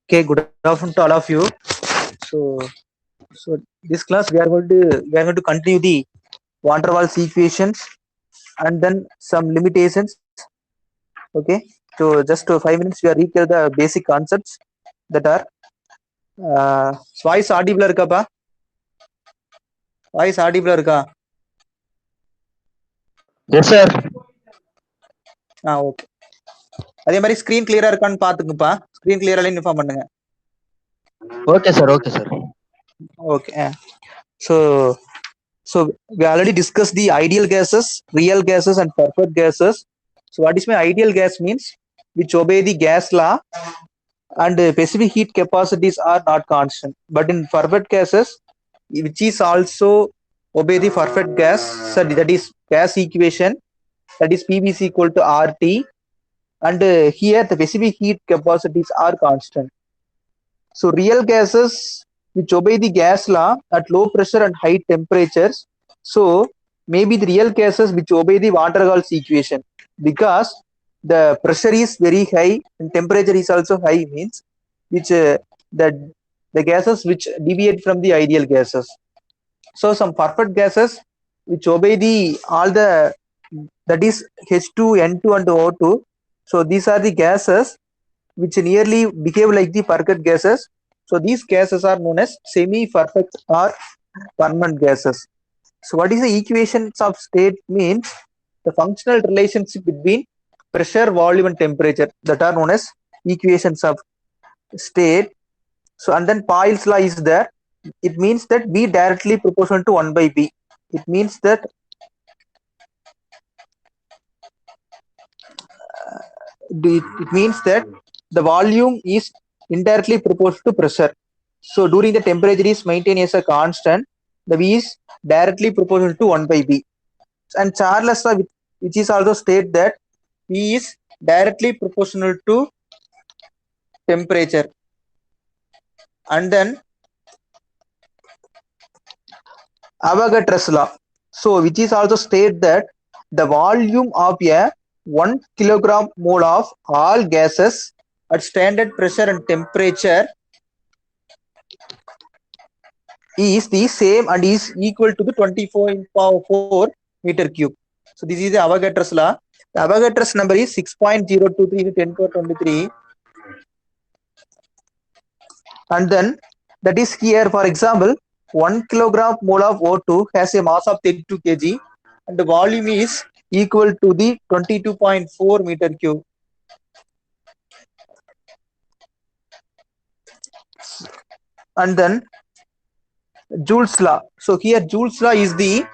Okay, good afternoon to all of you. So, so this class we are going to continue the van der Waals equations and then some limitations. Okay, so just 5 minutes we are recall the basic concepts that are voice audible irukappa? Voice audible irukka? Yes, sir. Okay. அதே மாதிரி screen கிளியரா இருக்கான்னு பாத்துக்குப்பா. Screen கிளியரா inform பண்ணுங்க. Okay, sir. Okay, sir. Okay. So we already discussed the ideal gases, real gases, and perfect gases. So what is my ideal gas means? Which obey the gas law and specific heat capacities are not constant. But in perfect gases, which is also obey the perfect gas, so that is gas equation, that is PV equal to RT, and here the specific heat capacities are constant. So real gases which obey the gas law at low pressure and high temperatures. So maybe the real gases which obey the van der Waals equation, because the pressure is very high and temperature is also high, means which the gases which deviate from the ideal gases. So some perfect gases which obey the all the, that is H2, N2 and O2. So these are the gases which nearly behave like the perfect gases. So these gases are known as semi-perfect or permanent gases. So what is the equations of state means? The functional relationship between pressure, volume and temperature, that are known as equations of state. So and then Poyle's law is there. It means that V directly proportional to 1 by B. It means that it means that the volume is indirectly proportional to pressure. So during the temperature is maintained as a constant, the V is directly proportional to 1 by B. And Charles law, which is also state that V is directly proportional to temperature. And then Avogadro's law, so which is also state that the volume of a 1 kilogram mole of all gases at standard pressure and temperature is the same and is equal to the 24 in power 4 meter cube. So this is the Avogadro's law. The Avogadro's number is 6.023 into 10 power 23. And then that is here, for example, 1 kilogram mole of O2 has a mass of 32 kg and the volume is equal to the 22.4 meter cube. And then Joule's law. So here Joule's law is the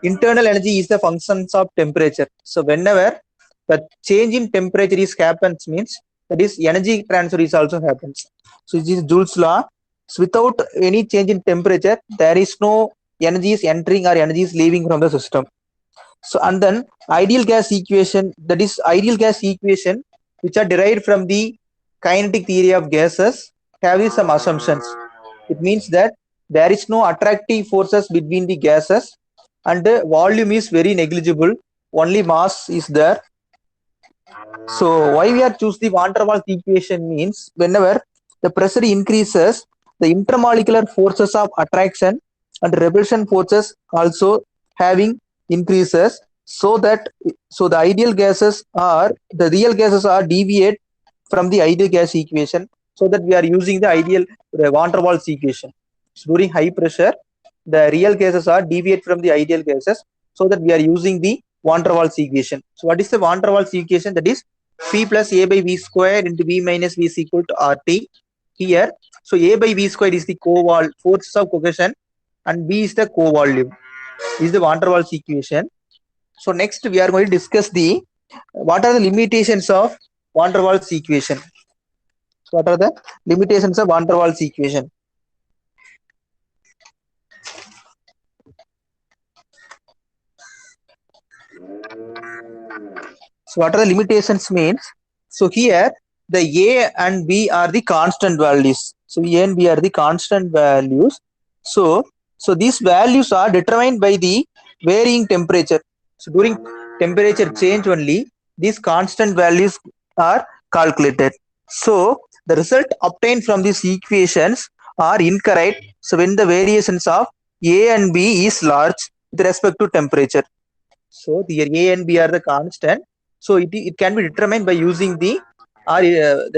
internal energy is the functions of temperature. So whenever the change in temperature is happens, means that is energy transfer is also happens. So this is Joule's law. So without any change in temperature, there is no energy is entering or energy is leaving from the system. So and then ideal gas equation, that is ideal gas equation which are derived from the kinetic theory of gases, have some assumptions. It means that there is no attractive forces between the gases and the volume is very negligible, only mass is there. So why we are choose the van der Waals equation means whenever the pressure increases, the intermolecular forces of attraction and repulsion forces also having increases, so that so the ideal gases are the real gases are deviate from the ideal gas equation, so that we are using the ideal van der Waals equation. So during high pressure, the real gases are deviate from the ideal gases, so that we are using the van der Waals equation. So what is the van der Waals equation? That is P plus A by V square into V minus V is equal to RT. Here, so A by V square is the forces of cohesion and V is the co-volume. This is the van der Waals equation. So next we are going to discuss the what are the limitations of van der Waals equation. So what are the limitations of van der Waals equation? So what are the limitations means? So here the A and B are the constant values. So A and B are the constant values. So these values are determined by the varying temperature. So during temperature change only, these constant values are calculated. So the result obtained from these equations are incorrect. So when the variations of A and B is large with respect to temperature. So the A and B are the constant. So it can be determined by using the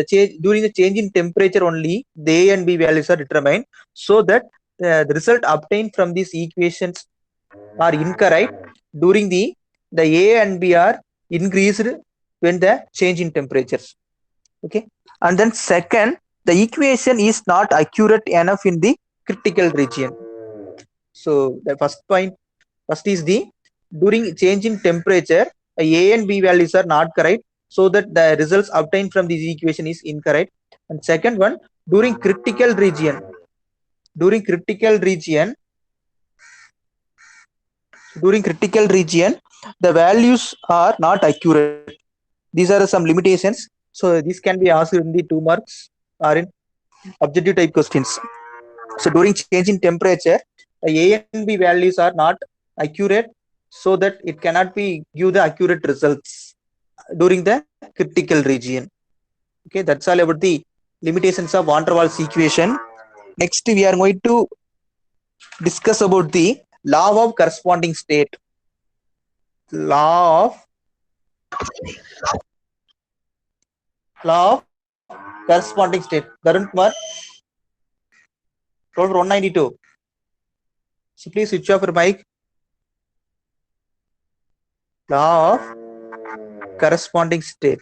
change during the change in temperature only the A and B values are determined, so that the result obtained from these equations are incorrect during the A and B are increased when the change in temperatures. Okay, and then second, the equation is not accurate enough in the critical region. So the first is the during change in temperature, A and B values are not correct, so that the results obtained from this equation is incorrect. And second one, during critical region, during critical region, the values are not accurate. These are some limitations. So this can be asked in the 2 marks or in objective type questions. So during change in temperature, A and B values are not accurate, so that it cannot be give the accurate results during the critical region. Okay, that's all about the limitations of van der Waals equation. Next, we are going to discuss about the law of corresponding state. Law of corresponding state. Tarun Kumar, roll 192. So please switch off your mic. Law of corresponding state.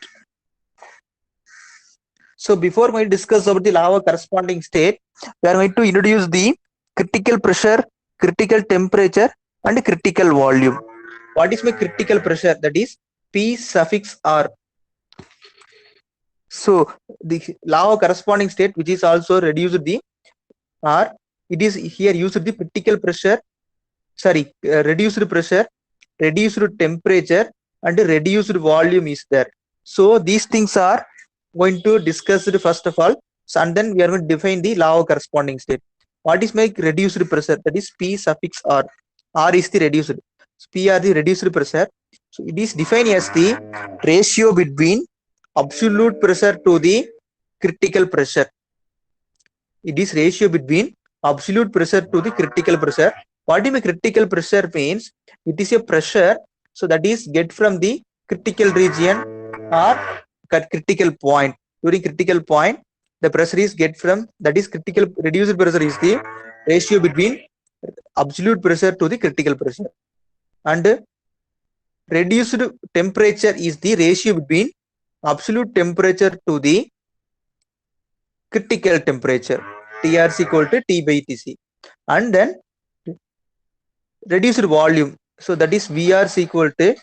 So before we discuss about the law of corresponding state, we are going to introduce the critical pressure, critical temperature, and critical volume. What is my critical pressure? That is P suffix R. So the law of corresponding state, which is also reduced the R, it is here used the critical pressure, reduced pressure, reduced temperature, and reduced volume is there. So these things are going to discuss it first of all. So, and then we are going to define the law of corresponding state. What is my reduced pressure? That is P suffix R. R is the reduced. P are the reduced pressure. So it is defined as the ratio between absolute pressure to the critical pressure. It is ratio between absolute pressure to the critical pressure. What is critical pressure means? It is a pressure, so that is get from the critical region or critical point. During critical point, the pressure is get from, that is critical. Reduced pressure is the ratio between absolute pressure to the critical pressure, and reduced temperature is the ratio between absolute temperature to the critical temperature. TRC equal to T by Tc. And then reduced volume, so that is VR is equal to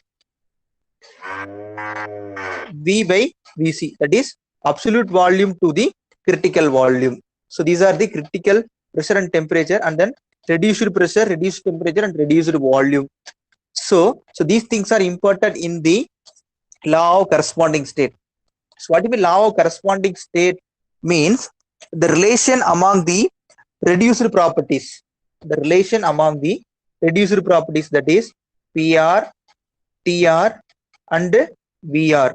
V by Vc, that is absolute volume to the critical volume. So these are the critical pressure and temperature, and then reduced pressure, reduced temperature, and reduced volume. So these things are important in the law of corresponding state. So what is the law of corresponding state means? The relation among the reduced properties. The relation among the reduced properties, that is PR, TR, and VR.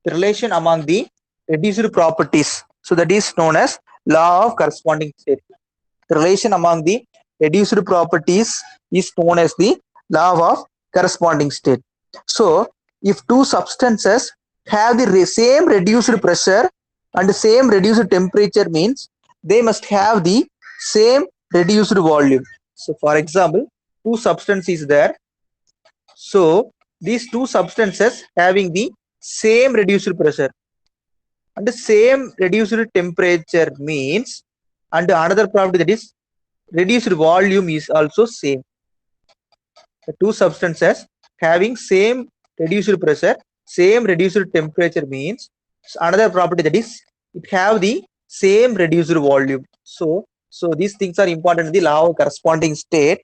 The relation among the reduced properties. So that is known as law of corresponding state. The relation among the reduced properties is known as the law of corresponding state. So if two substances have the same reduced pressure and the same reduced temperature, means they must have the same reduced volume. So for example, two substances there. So these two substances having the same reduced pressure and the same reduced temperature means, and another property, that is reduced volume is also same. The two substances having same reduced pressure, same reduced temperature means, another property, that is it have the same reduced volume. So these things are important in the law of corresponding state.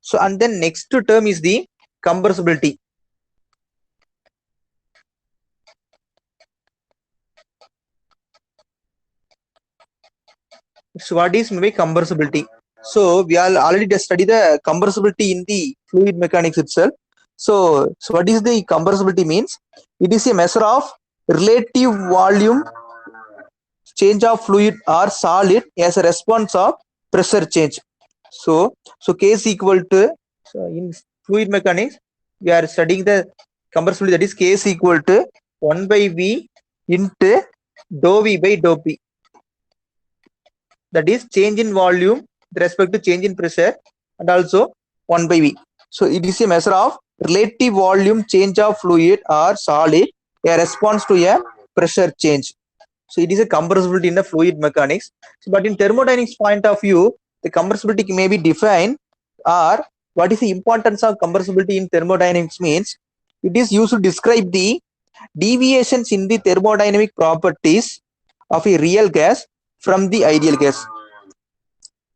So and then next term is the compressibility. So what is maybe compressibility? So we are already studied the compressibility in the fluid mechanics itself. So what is the compressibility means? It is a measure of relative volume change of fluid or solid as a response of pressure change. So K is equal to, so in fluid mechanics we are studying the compressibility, that is K is equal to 1 by V into dou V by dou P. That is change in volume with respect to change in pressure, and also 1 by V. So it is a measure of relative volume change of fluid or solid, a response to a pressure change. So it is a compressibility in the fluid mechanics. So, but in thermodynamics point of view, the compressibility may be defined, or what is the importance of compressibility in thermodynamics means it is used to describe the deviations in the thermodynamic properties of a real gas from the ideal gas.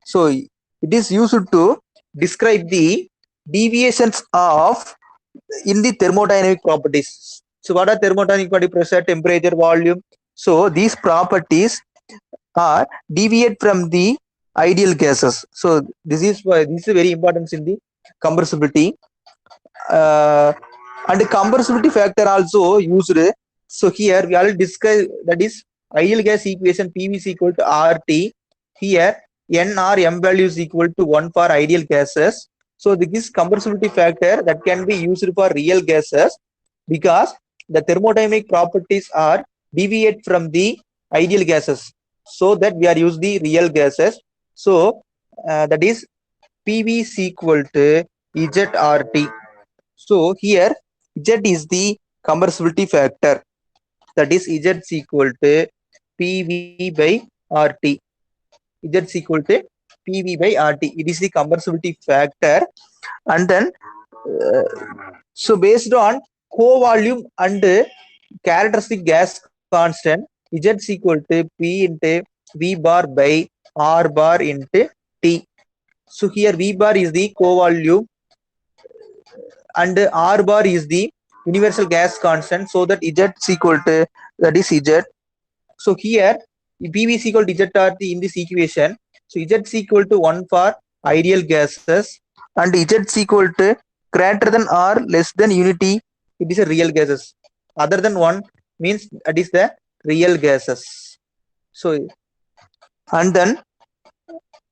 So it is used to describe the deviations of in the thermodynamic properties. So what are thermodynamic properties? Pressure, temperature, volume. So these properties are deviate from the ideal gases. So this is very important in the compressibility. And the compressibility factor also used. So here we already discussed, that is ideal gas equation PV is equal to RT. Here N or M value is equal to 1 for ideal gases. So this compressibility factor that can be used for real gases because the thermodynamic properties are deviate from the ideal gases, so that we are use the real gases. So that is PV is equal to ZRT. So here Z is the compressibility factor, that is Z is equal to PV by RT. Z is equal to PV by RT. It is the compressibility factor. And then so based on co-volume and characteristic gas constant, Z is equal to P into V bar by R bar into T. So here V bar is the co-volume and R bar is the universal gas constant, so that Z is equal to, that is Z. So here PV is equal to ZRT in this equation. So Z is equal to 1 for ideal gases and Z is equal to greater than or less than unity, it is a real gases. Other than 1 means that is the real gases. So and then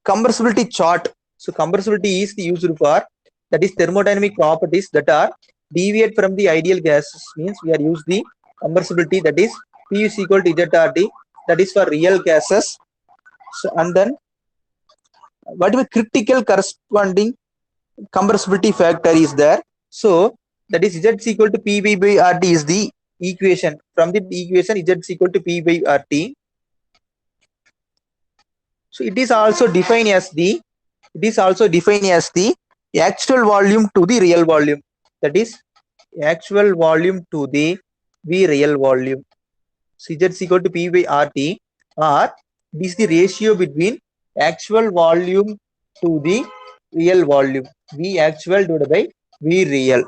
compressibility chart. So compressibility is used for, that is thermodynamic properties that are deviate from the ideal gases, means we are use the compressibility, that is P is equal to ZRT, that is for real gases. So and then what is the critical corresponding compressibility factor is there. So that is Z is equal to PV by RT is the equation. From the equation Z is equal to P by RT. So it is also defined as the actual volume to the real volume, that is actual volume to the real volume. So Z is equal to P by RT, or this is the ratio between actual volume to the real volume, V actual divided by V real.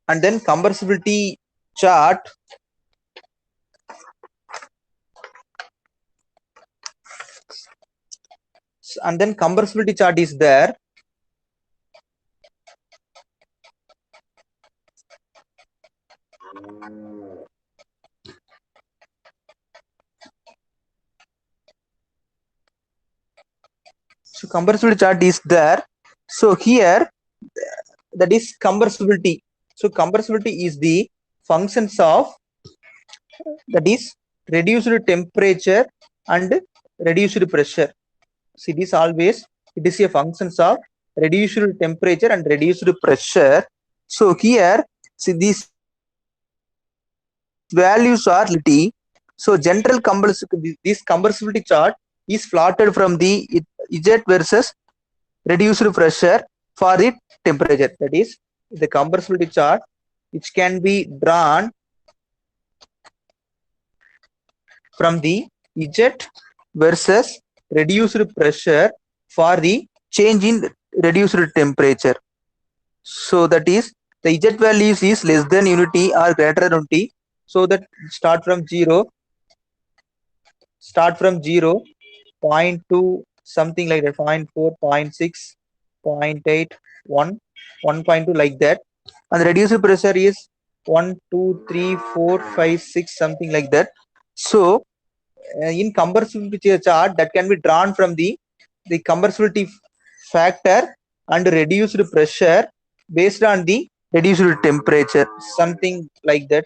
And then compressibility chart. And then compressibility chart is there. So compressibility chart is there. So here that is compressibility. So compressibility is the functions of, that is reduced temperature and reduced pressure. So it is always, it is a functions of reduced temperature and reduced pressure. So here see these values are T. So general this compressibility chart is plotted from the Z versus reduced pressure for the temperature. That is the compressibility chart, which can be drawn from the Z versus reduced pressure for the change in reduced temperature. So that is the Z values is less than unity or greater than unity. So that start from 0, 0.2 something like that, 0.4, 0.6, 0.8, 1, 1.2 like that. And the reduced pressure is 1, 2, 3, 4, 5, 6 something like that. So in compressibility chart that can be drawn from the compressibility factor and reduced pressure based on the reduced temperature, something like that.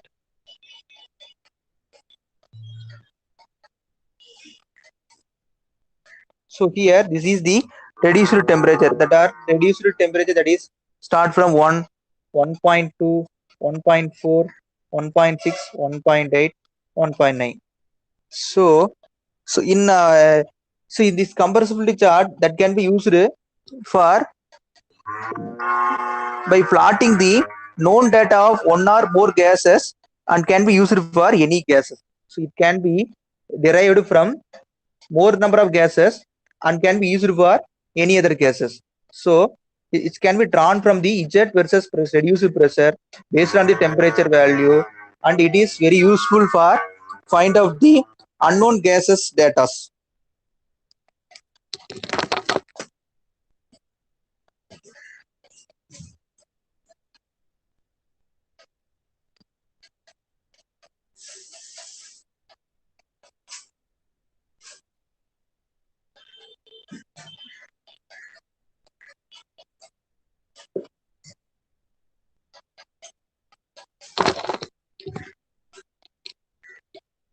So here this is the reduced temperature, that is start from 1, 1.2, 1.4, 1.6, 1.8, 1.9. So in this compressibility chart that can be used for by plotting the known data of one or more gases and can be used for any gases. So it can be derived from more number of gases and can be used for any other gases. So it can be drawn from the eject versus reduced pressure based on the temperature value, and it is very useful for find out the unknown gases data.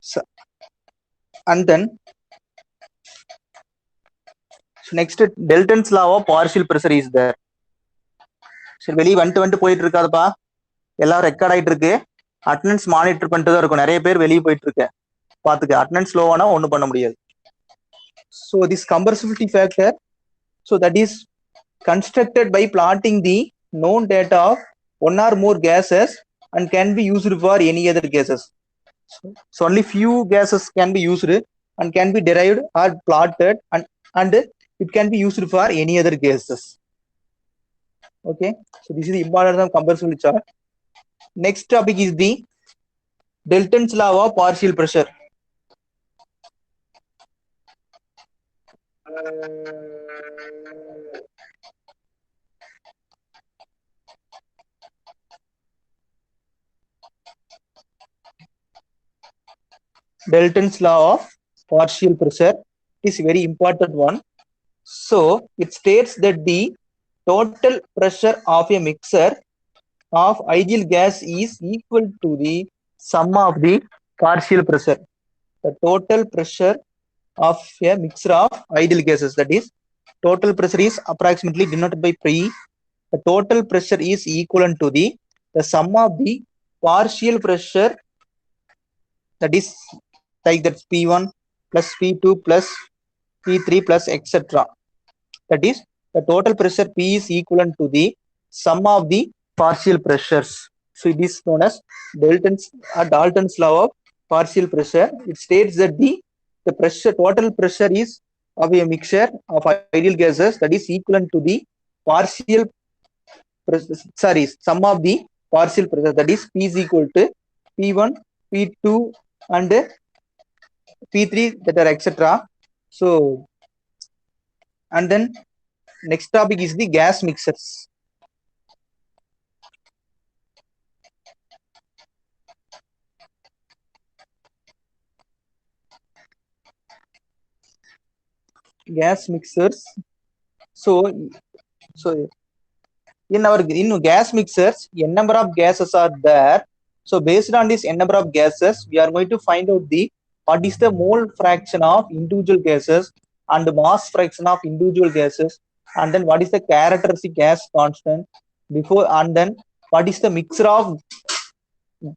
So, and then next, Dalton's law of partial pressure is there. சரி, வெளியே வந்துட்டு போயிட்டு இருக்காதுப்பா, எல்லாம் record ஆயிட்டு இருக்கு. Attendance monitor பண்ணிட்டு தான் இருக்கும். நிறைய பேர் வெளியே போயிட்டு இருக்கு, பாத்துக்க. அட்டனன்ஸ் லோவானா ஒன்றும் பண்ண முடியாது. So this compressibility factor, so that is constructed by plotting the known data of one or more gases and can be used for any other gases. So only few gases can be used and can be derived or plotted, and it can be used for any other gases. Okay, so this is the importance of compressibility chart. Next topic is the Dalton's law of partial pressure. Dalton's law of partial pressure is a very important one. So it states that the total pressure of a mixture of ideal gas is equal to the sum of the partial pressure. The total pressure of a mixture of ideal gases, that is, total pressure is approximately denoted by P. The total pressure is equivalent to the sum of the partial pressure, that is like that P1 plus P2 plus P3 plus etc. That is, the total pressure P is equivalent to the sum of the partial pressures. So it is known as Dalton's law of partial pressure. It states that the total pressure is of a mixture of ideal gases, that is equivalent to the partial sum of the partial pressure, that is P is equal to P1, P2 and P3, that are etc. So, and then next topic is the gas mixers. Gas mixers. So in gas mixers, n number of gases are there. So based on this n number of gases, we are going to find out the what is the mole fraction of individual gases and the mass fraction of individual gases, and then what is the characteristic gas constant before, and then what is the mixture of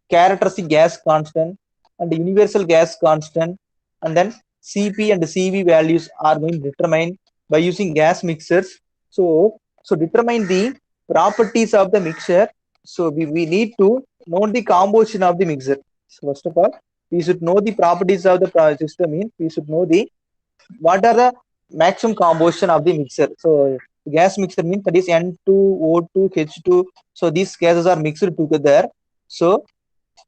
characteristic gas constant and the universal gas constant, and then Cp and Cv values are going to determine by using gas mixers. So determine the properties of the mixture. So we need to know the composition of the mixture. So first of all, we should know the properties of the system. We should know the what are the maximum composition of the mixture. So gas mixture means that is N2O2 H2. So these gases are mixed together. So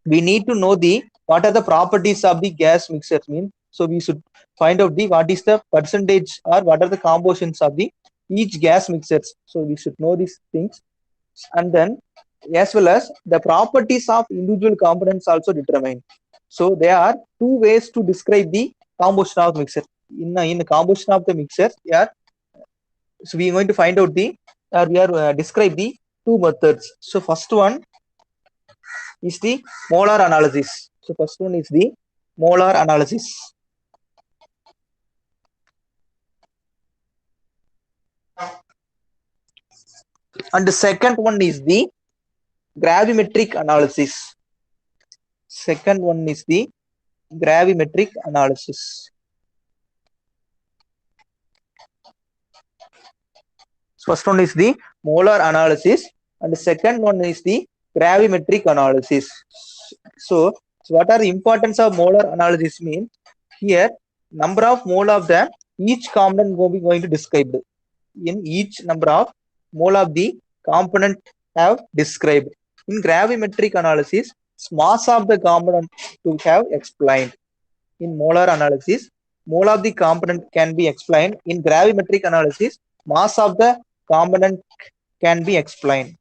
we need to know the what are the properties of the gas mixture mean. So we should find out the what is the percentage or what are the compositions of the each gas mixtures. So we should know these things, and then as well as the properties of individual components also determine. So there are two ways to describe the composition of mixture. In the composition of the mixture, yeah. So we are going to find out we are describe the two methods. So first one is the molar analysis. So first one is the molar analysis. And the second one is the gravimetric analysis. Second one is the gravimetric analysis. First one is the molar analysis, and the second one is the gravimetric analysis. So what are the importance of molar analysis mean? Here, number of mole of the each component we going to describe. In each number of mole of the component have described. In gravimetric analysis, mass of the component to have explained. In molar analysis, mole of the component can be explained. In gravimetric analysis, mass of the component can be explained.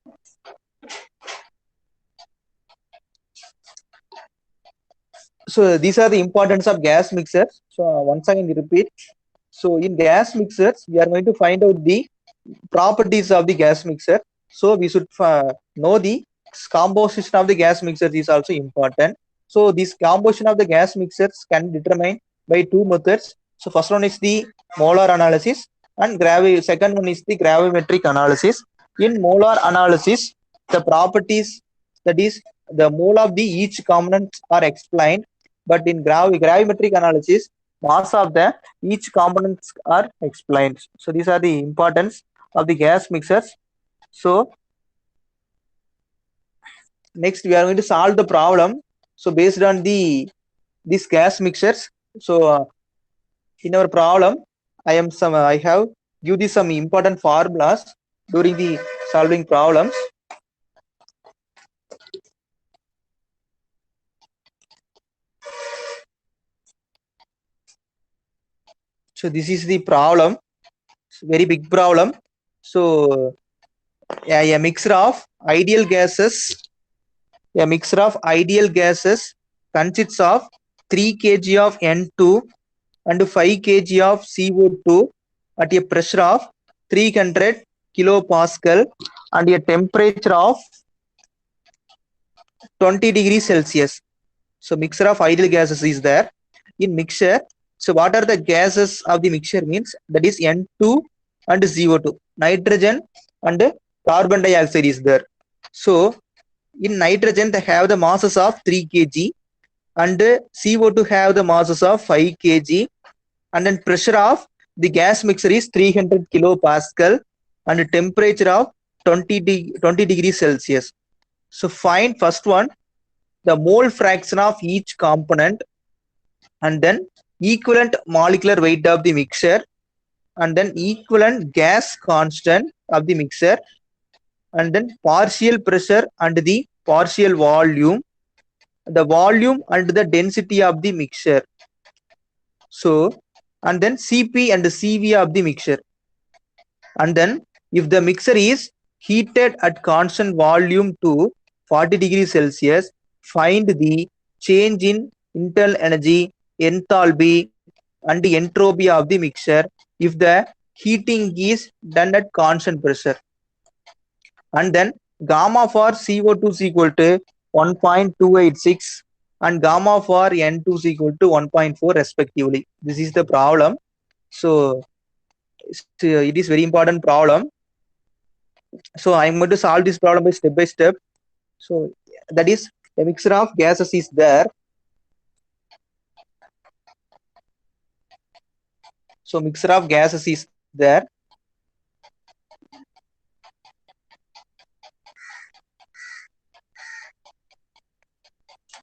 So these are the importance of gas mixers. So once again repeat. So in gas mixers, we are going to find out the properties of the gas mixer. So we should know the composition of the gas mixers is also important. So this composition of the gas mixers can be determined by two methods. So first one is the molar analysis, and second one is the gravimetric analysis. In molar analysis, the properties, that is the mole of the each component are explained, but in gravimetric analysis, mass of the each components are explained. So these are the importance of the gas mixers. So next we are going to solve the problem. So based on these gas mixtures, so in our problem, I have used some important formulas during the solving problems. So this is the problem, very big problem. So a mixture of ideal gases consists of 3 kg of N2 and 5 kg of CO2 at a pressure of 300 kilopascal and a temperature of 20 degrees Celsius. So mixture of ideal gases is there in mixture. So what are the gases of the mixture means? That is N2 and CO2, nitrogen and carbon dioxide is there. So in nitrogen they have the masses of 3 kg and CO2 have the masses of 5 kg, and then pressure of the gas mixture is 300 kilopascal and temperature of 20 degrees Celsius. So find first one the mole fraction of each component, and then equivalent molecular weight of the mixture, and then equivalent gas constant of the mixture, and then partial pressure and the partial volume, the volume and the density of the mixture. So and then Cp and Cv of the mixture. And then if the mixture is heated at constant volume to 40 degrees Celsius, find the change in internal energy, enthalpy and the entropy of the mixture if the heating is done at constant pressure. And then gamma for CO2 is equal to 1.286 and gamma for N2 is equal to 1.4 respectively. This is the problem. So it is very important problem. So I'm going to solve this problem by step. So that is a mixture of gases is there. So mixture of gases is there.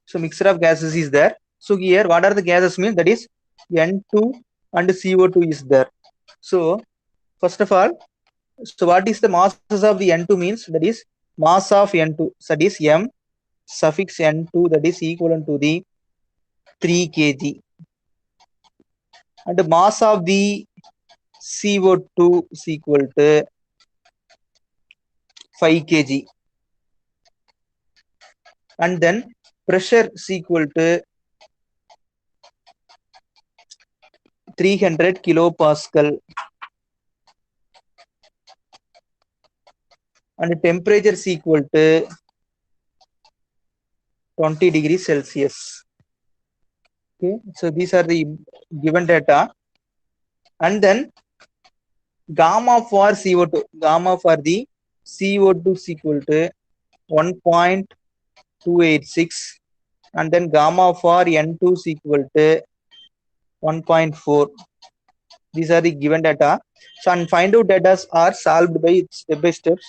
So mixture of gases is there. So here what are the gases mean? That is N2 and CO2 is there. So first of all, so what is the masses of the N2 means? That is mass of N2, that is M suffix N2, that is equivalent to the 3 kg. And the mass of the CO2 is equal to 5 kg. And then pressure is equal to 300 kilopascal, and temperature is equal to 20 degrees Celsius. Okay, so these are the given data, and then gamma for CO2, gamma for the CO2 is equal to 1.286, and then gamma for N2 is equal to 1.4. These are the given data. So, and find out data are solved by step by steps.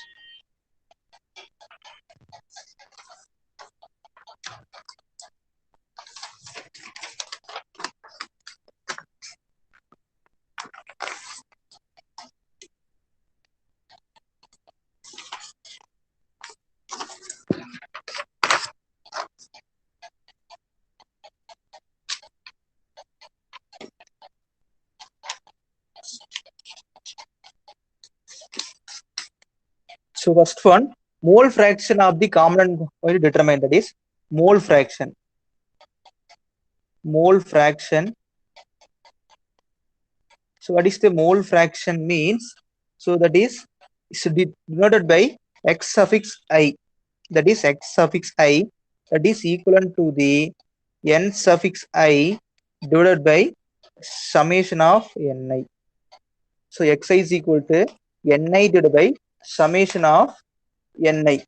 So first one, mole fraction of the component will determine, that is mole fraction. Mole fraction. So what is the mole fraction means? So that is denoted by x suffix I. That is x suffix I. That is equivalent to the n suffix I divided by summation of ni. So xi is equal to ni divided by summation of ni.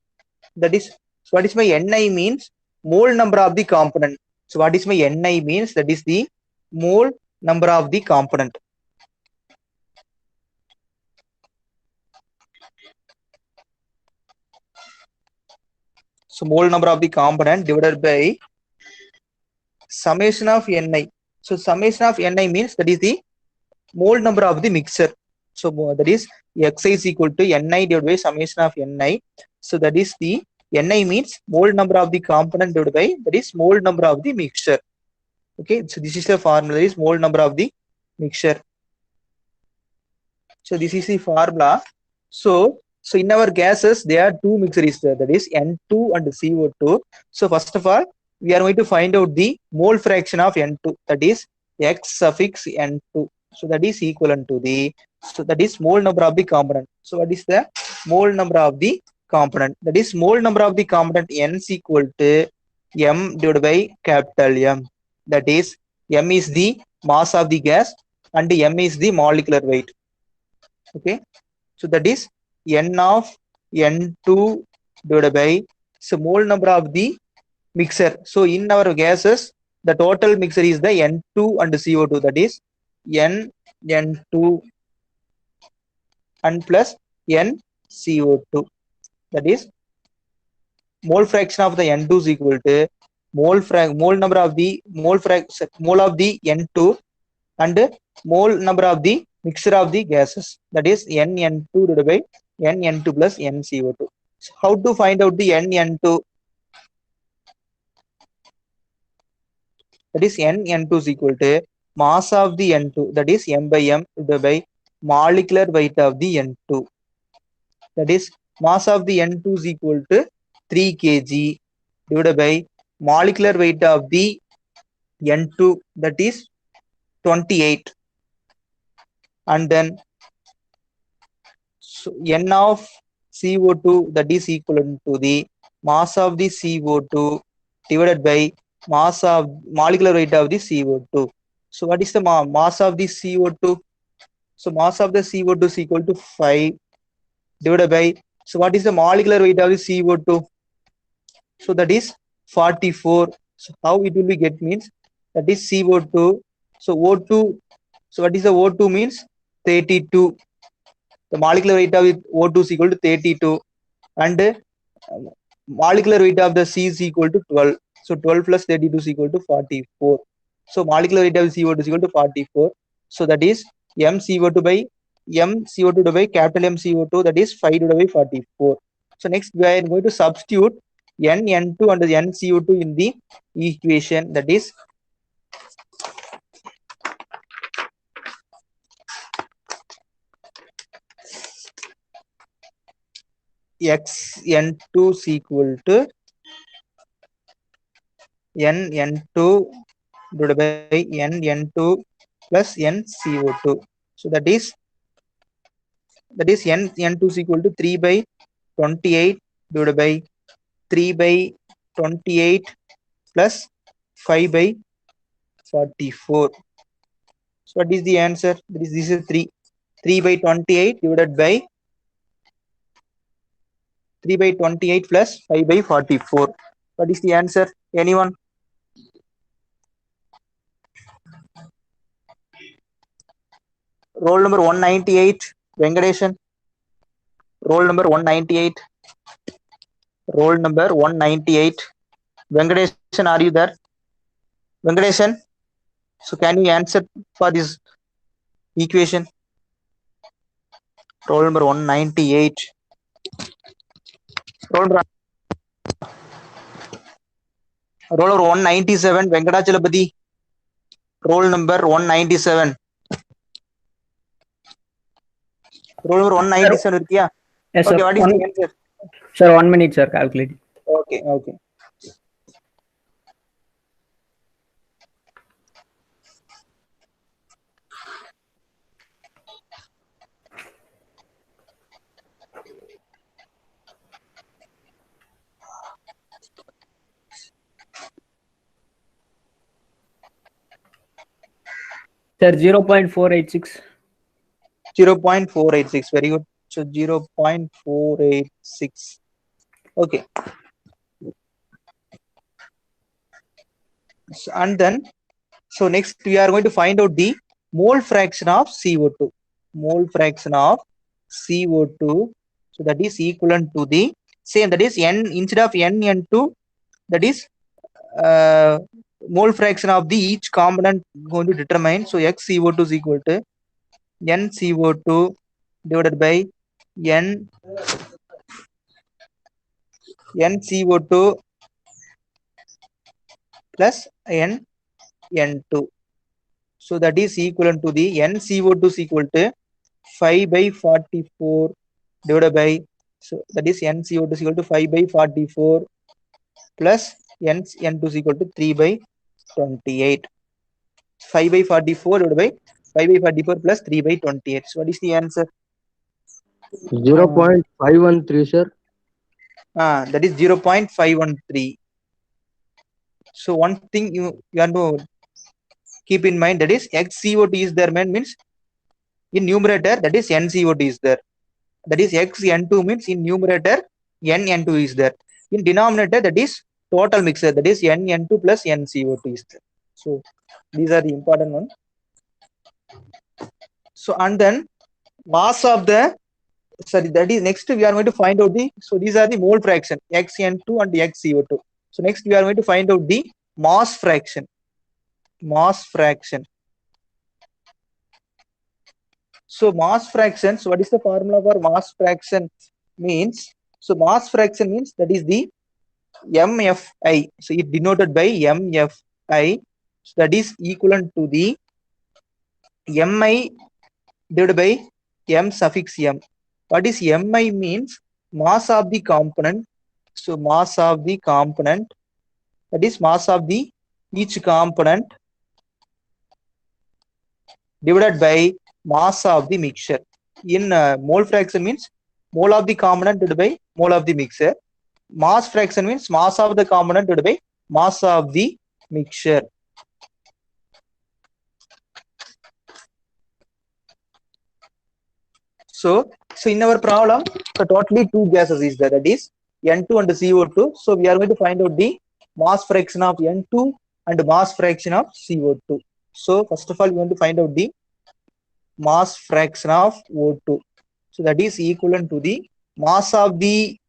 That is, so what is my ni means? Mole number of the component. So what is my ni means? That is the mole number of the component. So mole number of the component divided by summation of ni. So summation of ni means that is the mole number of the mixture. So that is xi is equal to ni divided by summation of ni. So that is the ni means mole number of the component divided by, that is mole number of the mixture. Okay, so this is the formula, is mole number of the mixture. So this is the formula. So in our gases there are two mixtures there, that is N2 and CO2. So first of all, we are going to find out the mole fraction of N2, that is x suffix N2. So that is equivalent to the, so that is mole number of the component. So what is the mole number of the component? That is mole number of the component N is equal to m divided by capital M. That is m is the mass of the gas and m is the molecular weight. Okay, so that is n of N2 divided by, so mole number of the mixture. So in our gases, the total mixture is the N2 and CO2, that is N2 and plus NCO2. That is mole fraction of the N2 is equal to mole number of the mole of the N2 and mole number of the mixture of the gases, that is N2 divided by N2 plus NCO2. So how to find out the N2? That is N2 is equal to mass of the N2, that is m by m divided by molecular weight of the N2. That is mass of the N2 is equal to 3 kg divided by molecular weight of the N2, that is 28, and then so n of CO2, that is equivalent to the mass of the CO2 divided by mass of molecular weight of the CO2. So what is the mass of the CO2? So mass of the CO2 is equal to 5 divided by, so what is the molecular weight of the CO2? So that is 44. So how it will be get means, that is CO2. So O2, so what is the O2 means? 32. The molecular weight of O2 is equal to 32, and molecular weight of the C is equal to 12. So 12 plus 32 is equal to 44. So molecular weight of CO2 is equal to 44. So that is MCO2 by MCO2 by capital MCO2, that is 5 divided by 44. So next we are going to substitute N2 and NCO2 in the equation, that is N2 is equal to N2 divided by N2 plus NCO2. So that is N2 is equal to 3 by 28 divided by 3 by 28 plus 5 by 44. So what is the answer? This is 3 by 28 divided by 3 by 28 plus 5 by 44. What is the answer? Anyone? Roll number 198, Venkatesan. Roll number 198. Roll number 198. Venkatesan, are you there? Venkatesan, so can you answer for this equation? Roll number 198. Roll number 197, Venkatachalapati. Roll number 197. Roll number 197 irukkiya? Yes, sir. Okay, what is the answer? Sir, 1 minute, sir. Calculating. Okay. Sir, 0.486. 0.486. Very good. So 0.486. Okay. And then, so next we are going to find out the mole fraction of CO2. Mole fraction of CO2. So that is equivalent to the same. That is N instead of N2. That is mole fraction of the each component going to determine. So XCO2 is equal to NCO2 divided by NCO2 plus N2. So that is equivalent to the NCO2 is equal to 5 by 44 divided by, so that is NCO2 is equal to 5 by 44 plus N2 is equal to 3 by 28. 5 by 44 divided by 5 by 44 plus 3 by 28. So what is the answer? 0.513, sir. That is 0.513. So one thing you have to keep in mind, that is XCO2 is there, means in numerator that is NCO2 is there. That is XN2 means in numerator NN2 is there. In denominator that is total mixture, that is NN2 plus NCO2 is there. So these are the important ones. So and then mass of the, sorry, that is next we are going to find out the, so these are the mole fraction XN2 and XCO2. So next we are going to find out the mass fraction. So mass fraction, so what is the formula for mass fraction means? So mass fraction means that is the MFI. So it denoted by MFI. So that is equivalent to the MI divided by M suffix M. What is MI means? Mass of the component. So mass of the component, that is mass of the each component divided by mass of the mixture. In mole fraction means mole of the component divided by mole of the mixture. Mass fraction means mass of the component divided by mass of the mixture. So in our problem, so totally two gases is there, that is N2 and CO2. So we are going to find out the mass fraction of N2 and mass fraction of CO2. So first of all, we want to find out the mass fraction of O2. So that is equivalent to the mass of the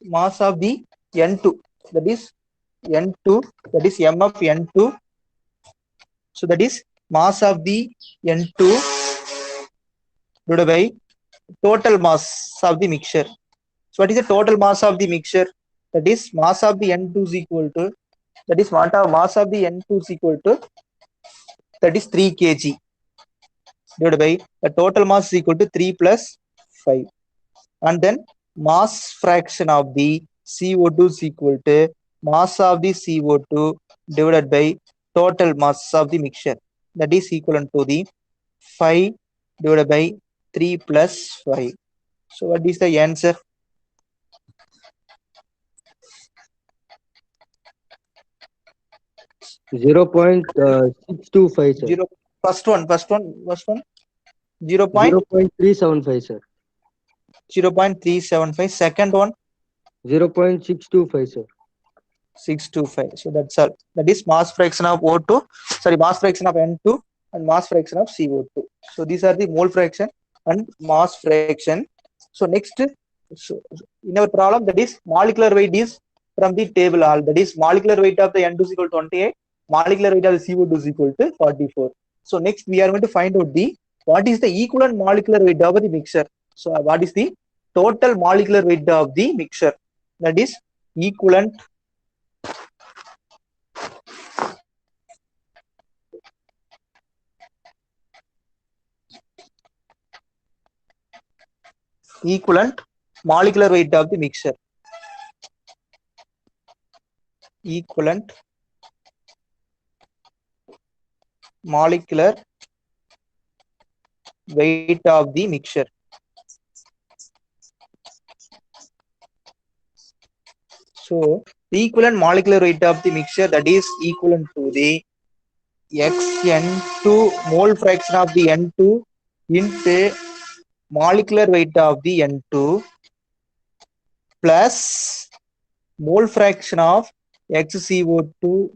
N2, that is N2, that is M of N2. So that is mass of the N2 divided by total mass of the mixture. So what is the total mass of the mixture? That is mass of the N2 is equal to, that is mass of the N2 is equal to, that is 3 kg divided by the total mass is equal to 3 plus 5. And then mass fraction of the CO2 is equal to mass of the CO2 divided by total mass of the mixture, that is equivalent to the 5 divided by 3 plus 5. So what is the answer? Zero point 625, sir. Zero. First one. 0. 0.375, sir. 0.375. Second one, 0.625, sir. 625. So that's all. That is mass fraction of O2, sorry, mass fraction of N2 and mass fraction of CO2. So these are the mole fraction and mass fraction. So next, so in our problem, that is molecular weight is from the table all. That is molecular weight of the N2 is equal to 28, molecular weight of the CO2 is equal to 44. So next we are going to find out the what is the equivalent molecular weight of the mixture. So what is the total molecular weight of the mixture? That is equivalent molecular weight of the mixture. Equivalent molecular weight of the mixture. So the equivalent molecular weight of the mixture, that is equivalent to the Xn2 mole fraction of the N2 into molecular weight of the N2 plus mole fraction of XCO2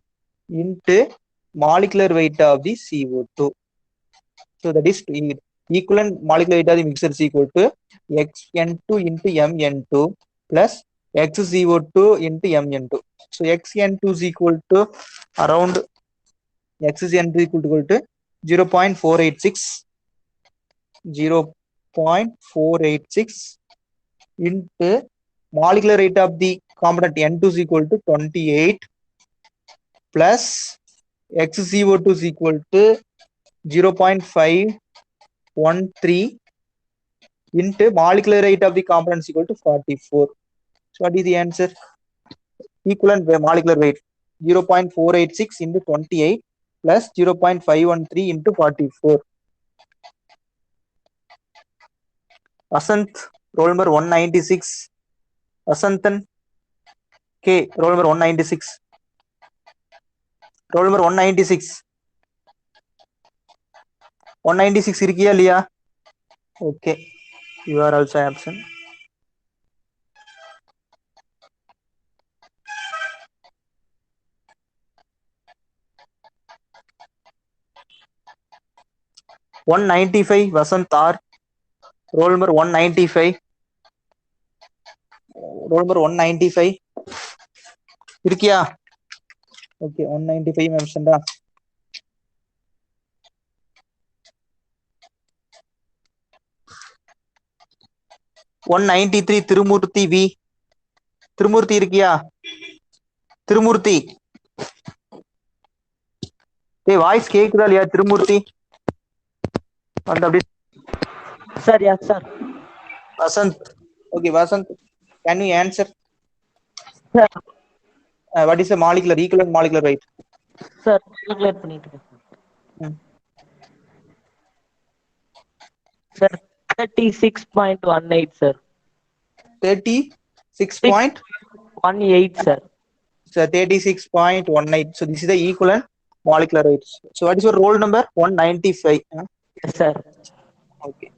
into molecular weight of the CO2. So that is equivalent molecular weight of the mixture is equal to Xn2 into Mn2 plus XCO2 into Mn2. So Xn2 is equal to around Xn2 equal to 0.486 into molecular weight of the component N2 is equal to 28 plus XCO2 is equal to 0.513 into molecular weight of the component is equal to 44. So what is the answer? Equivalent molecular weight 0.486 into 28 plus 0.513 into 44. Asant, roll number 196. Asantan K, roll number 196. Roll number 196. 196 இருக்கியா இல்லையா? Okay, you are also absent. (195) Vasant R. Roll number 195. Roll number 195. இருக்கியா? Okay, 195 mentioned. 193 Thirumurthy V. Thirumurthy இருக்கியா? திருமூர்த்தி. ஏய் voice கேக்குதா இல்லையா திருமூர்த்தி? அந்த அப்படி Sir, yes, sir. Vasant. Okay, Vasant. Can you answer? Sir, What is the molecular equivalent molecular weight? sir, calculate பண்ணிட்டு இருக்கேன். Sir, 36.18, sir. 36.18, sir. So 36.18. So this is the equivalent molecular weight. So what is your roll number? 195. Yes, sir. Okay.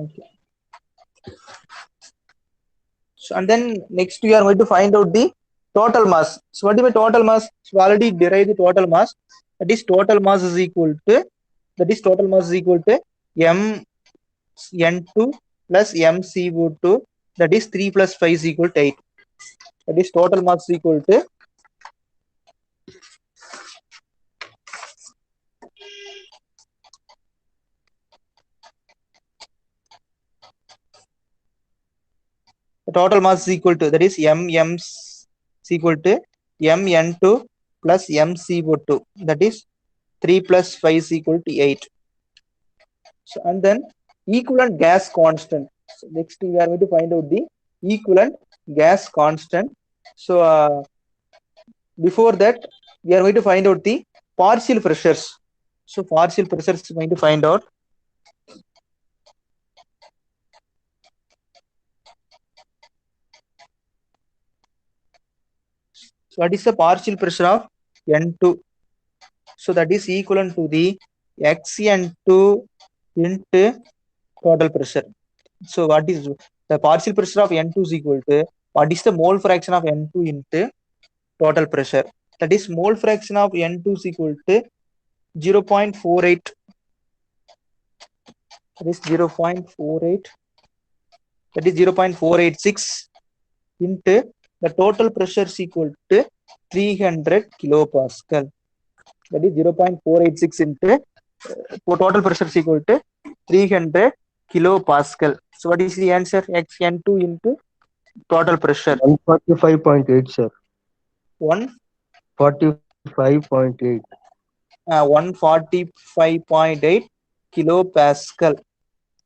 Okay. So and then next we are going to find out the total mass. So what is the total mass? So we already derived the total mass. That is total mass is equal to Mn2 plus MCO2. That is 3 plus 5 is equal to 8. That is total mass is equal to the total mass is equal to, that is MM is equal to Mn2 plus MCO2. That is 3 plus 5 is equal to 8. So and then equivalent gas constant. So next we are going to find out the equivalent gas constant. So before that, we are going to find out the partial pressures. So partial pressures is going to find out. So what is the partial pressure of N2? So that is equivalent to the Xn2 into total pressure. So what is the partial pressure of N2 is equal to what is the mole fraction of N2 into total pressure? That is mole fraction of N2 is equal to 0.48. That is 0.48. That is 0.486 into the total pressure is equal to 300 kilopascal. That is 0.486 into total pressure is equal to 300 kilopascal. So what is the answer? Xn2 into total pressure. 145.8, sir. 145.8. 145.8 kilopascal.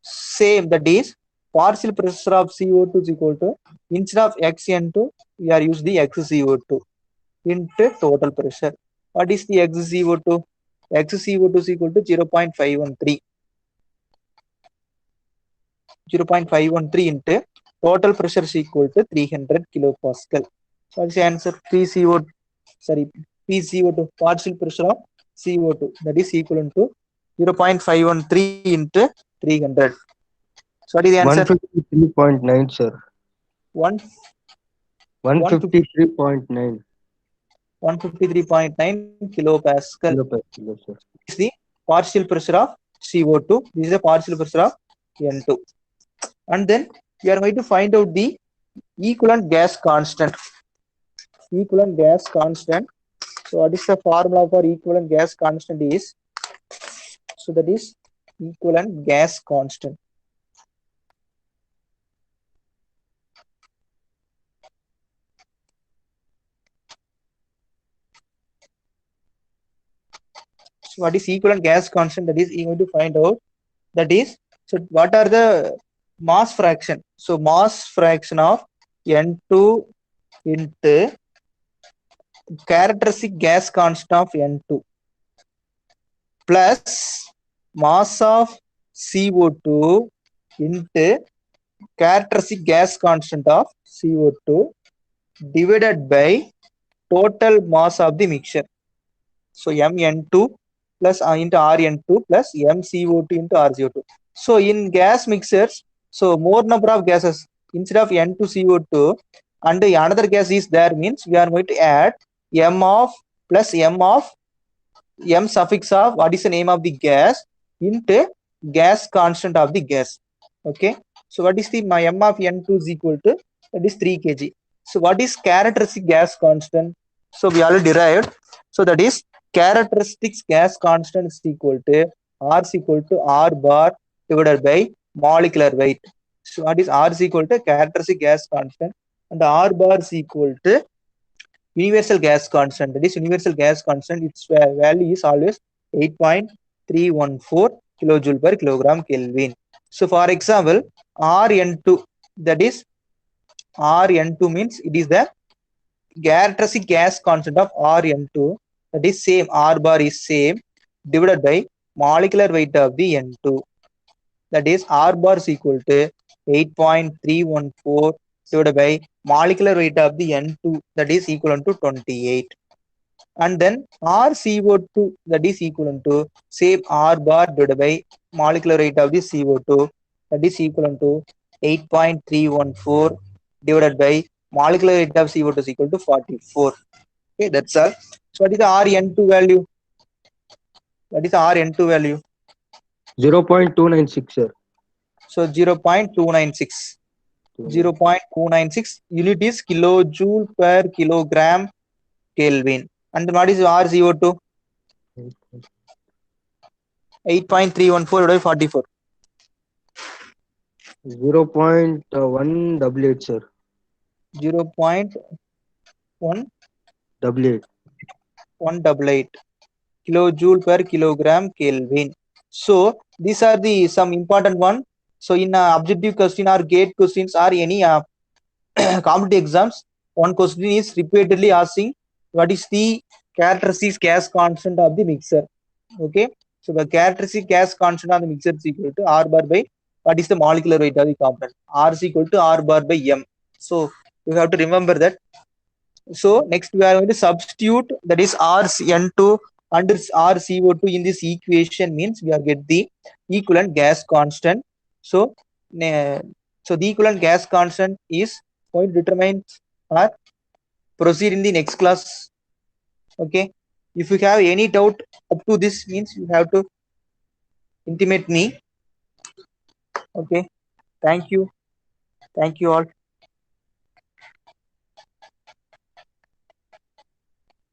Same, that is partial pressure of CO2 is equal to, instead of Xn2, we are use the XCO2 into total pressure. What is the XCO2? XCO2 is equal to 0.513. 0.513 into total pressure is equal to 300 kilopascal. So what is the answer? PCO2, partial pressure of CO2, that is equivalent to 0.513 into 300. So what is the answer? 153.9, sir. 153.9 kilopascal kilopascal, sir. is the partial pressure of CO2. This is the partial pressure of N2. And then we are going to find out the equivalent gas constant. Equivalent gas constant. So what is the formula for equivalent gas constant is? So that is equivalent gas constant. So what is equivalent gas constant? That is you going to find out. That is, so what are the mass fraction? So mass fraction of N2 into characteristic gas constant of N2 plus mass of CO2 into characteristic gas constant of CO2 divided by total mass of the mixture. So Mn2 plus into Rn2 plus MCO2 into RCO2. So in gas mixers, so more number of gases instead of N2CO2 and another gas is there, means we are going to add M of plus M suffix of what is the name of the gas into gas constant of the gas. Okay. So what is the my M of N2 is equal to, that is 3 kg. So what is characteristic gas constant? So we already derived. So that is characteristics gas constant is equal to R is equal to R bar divided by molecular weight. So what is R is equal to characteristic gas constant and R bar is equal to universal gas constant. That is universal gas constant, its value is always 8.314 kilojoule per kilogram Kelvin. So for example, Rn2, that is Rn2 means it is the characteristic gas constant of Rn2, that is same, R bar is same, divided by molecular weight of the N2, that is R bar is equal to 8.314 divided by molecular weight of the N2, that is equivalent to 28. And then RCO2, that is equivalent to same R bar divided by molecular weight of the CO2, that is equivalent to 8.314 divided by molecular weight of CO2 is equal to 44. Okay, that's all. So what is the Rn2 value? What is the Rn2 value? 0.296, sir. So 0.296. 0.296 unit is kilojoule per kilogram Kelvin. And what is RCO2? 8.314 divided by 44. 0.188, sir. 0.188 kilojoule per kilogram Kelvin. So these are the some important one. So in objective question or gate questions or any competitive exams, one question is repeatedly asking what is the characteristic gas constant of the mixer. Okay, so the characteristic gas constant of the mixer is equal to R bar by what is the molecular weight of the component. R is equal to R bar by M. So you have to remember that. So next we are going to substitute, that is Rn2 under RCO2 in this equation, means we are get the equivalent gas constant. So so the equivalent gas constant is going to determine or proceed in the next class. Okay, if you have any doubt up to this, means you have to intimate me. Okay, thank you all.